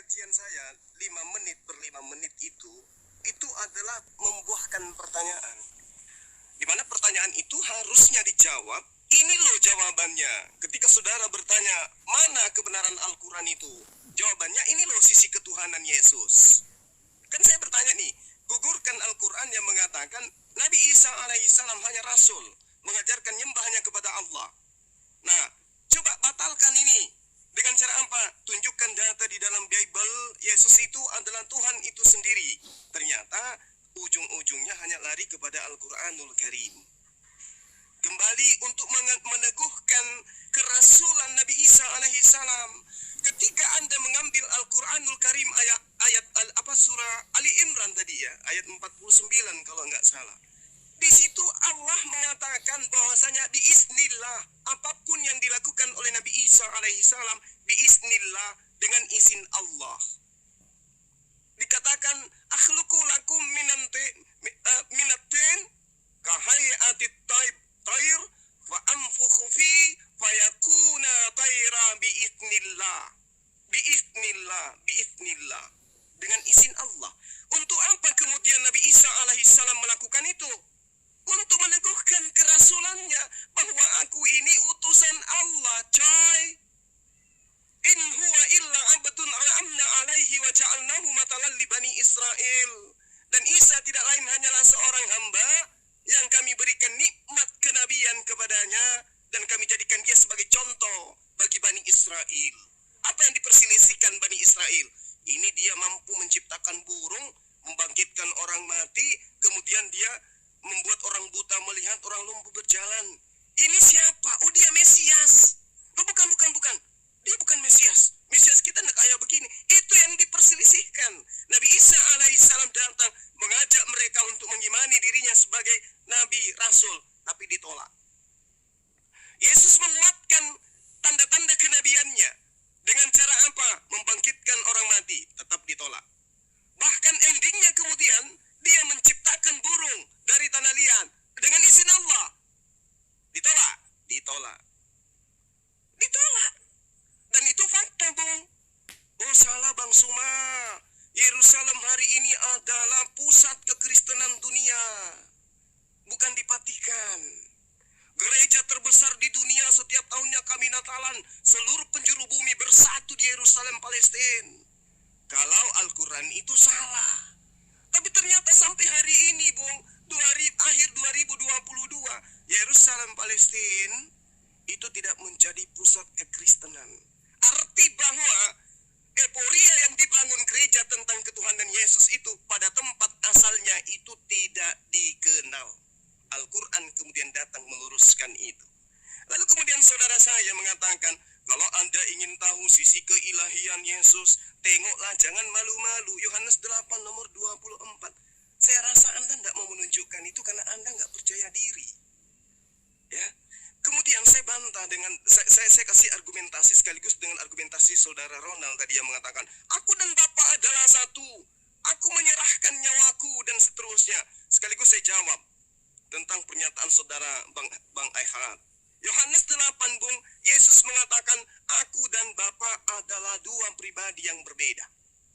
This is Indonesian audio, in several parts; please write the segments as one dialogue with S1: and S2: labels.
S1: kajian saya 5 menit per 5 menit itu adalah membuahkan pertanyaan. Di mana pertanyaan itu harusnya dijawab, ini loh jawabannya. Ketika saudara bertanya, mana kebenaran Al-Quran itu? Jawabannya, ini loh sisi ketuhanan Yesus. Kan saya bertanya nih, gugurkan Al-Quran yang mengatakan Nabi Isa alaihissalam hanya rasul, mengajarkan nyembah hanya kepada Allah. Nah, coba batalkan ini. Dengan cara apa? Tunjukkan data di dalam Bible, Yesus itu adalah Tuhan itu sendiri. Ternyata ujung-ujungnya hanya lari kepada Al-Quranul Karim. Kembali untuk meneguhkan kerasulan Nabi Isa alaihissalam. Ketika Anda mengambil Al-Quranul Karim ayat surah Ali Imran tadi ya, ayat 49 kalau nggak salah. Di situ Allah mengatakan bahwasanya biiznillah, apapun yang dilakukan oleh Nabi Isa alaihissalam biiznillah, dengan izin Allah. Dikatakan akhluqu lakum minatin kahayyatit tayr fa anfukhu fi fayakuna tayra biiznillah, dengan izin Allah. Untuk apa kemudian Nabi Isa alaihissalam melakukan itu? Untuk meneguhkan kerasulannya, bahwa aku ini utusan Allah, coy. In huwa illa abdun an'amna alaihi wa ja'alnahu matalan li bani Israel. Dan Isa tidak lain hanyalah seorang hamba yang kami berikan nikmat kenabian kepadanya, dan kami jadikan dia sebagai contoh bagi Bani Israel. Apa yang diperselisihkan Bani Israel? Ini dia mampu menciptakan burung, membangkitkan orang mati, kemudian dia membuat orang buta melihat, orang lumpuh berjalan. Ini siapa? Oh, dia Mesias. Oh, bukan. Dia bukan Mesias. Mesias kita nak kayak begini. Itu yang diperselisihkan. Nabi Isa alaihissalam datang mengajak mereka untuk mengimani dirinya sebagai Nabi, Rasul, tapi ditolak. Yesus menguatkan tanda-tanda kenabiannya. Dengan cara apa? Membangkitkan orang mati, tetap ditolak. Bahkan endingnya kemudian, dia menciptakan burung dari tanah liat dengan izin Allah. Ditolak. Dan itu fakta, Bung. Oh, salah Bang Suma. Yerusalem hari ini adalah pusat kekristenan dunia, bukan di Vatikan. Gereja terbesar di dunia setiap tahunnya kami Natalan, seluruh penjuru bumi bersatu di Yerusalem, Palestina. Kalau Al-Quran itu salah. Tapi ternyata sampai hari ini, Bung, akhir 2022, Yerusalem, Palestina itu tidak menjadi pusat kekristenan. Arti bahwa euforia yang dibangun gereja tentang ketuhanan Yesus itu pada tempat asalnya itu tidak dikenal. Al-Quran kemudian datang meluruskan itu. Lalu kemudian saudara saya mengatakan, kalau Anda ingin tahu sisi keilahian Yesus, tengoklah, jangan malu-malu. Yohanes 8 nomor 24. Saya rasa Anda tidak mau menunjukkan itu karena Anda nggak percaya diri. Ya. Kemudian saya bantah dengan, saya kasih argumentasi sekaligus dengan argumentasi saudara Ronald tadi yang mengatakan, aku dan Bapa adalah satu. Aku menyerahkan nyawaku dan seterusnya. Sekaligus saya jawab tentang pernyataan saudara Bang Aihat. Yohanes 8, Bung, Yesus mengatakan, aku dan Bapa adalah dua pribadi yang berbeda.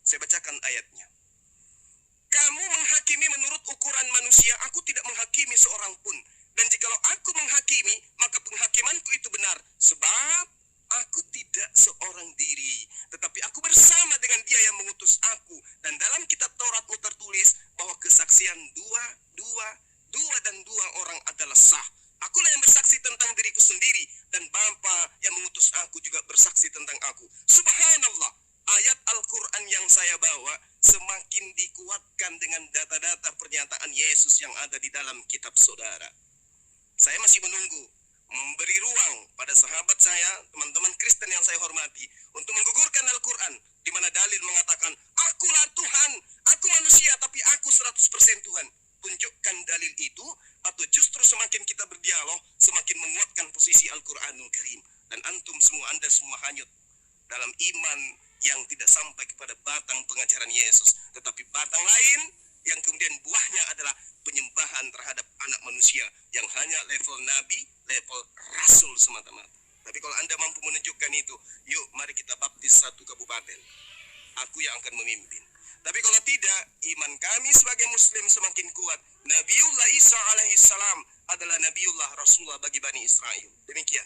S1: Saya bacakan ayatnya. Kamu menghakimi menurut ukuran manusia, aku tidak menghakimi seorang pun. Dan jikalau aku menghakimi, maka penghakimanku itu benar. Sebab aku tidak seorang diri, tetapi aku bersama dengan dia yang mengutus aku. Dan dalam kitab Tauratmu tertulis bahwa kesaksian dua orang adalah sah. Akulah yang bersaksi tentang diriku sendiri, dan Bapa yang mengutus aku juga bersaksi tentang aku. Subhanallah, ayat Al-Quran yang saya bawa semakin dikuatkan dengan data-data pernyataan Yesus yang ada di dalam kitab saudara. Saya masih menunggu, memberi ruang pada sahabat saya, teman-teman Kristen yang saya hormati, untuk menggugurkan Al-Quran, di mana dalil mengatakan, akulah Tuhan, aku manusia, tapi aku 100% Tuhan. Tunjukkan dalil itu, atau justru semakin kita berdialog, semakin menguatkan posisi Al-Quranul Karim. Dan antum semua, Anda semua hanyut dalam iman yang tidak sampai kepada batang pengajaran Yesus, tetapi batang lain yang kemudian buahnya adalah penyembahan terhadap anak manusia yang hanya level nabi, level rasul semata-mata. Tapi kalau Anda mampu menunjukkan itu, yuk mari kita baptis satu kabupaten. aku yang akan memimpin. Tapi kalau tidak, iman kami sebagai muslim semakin kuat. Nabiullah Isa alaihissalam adalah Nabiullah Rasulullah bagi Bani Israel. Demikian.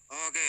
S2: Oke,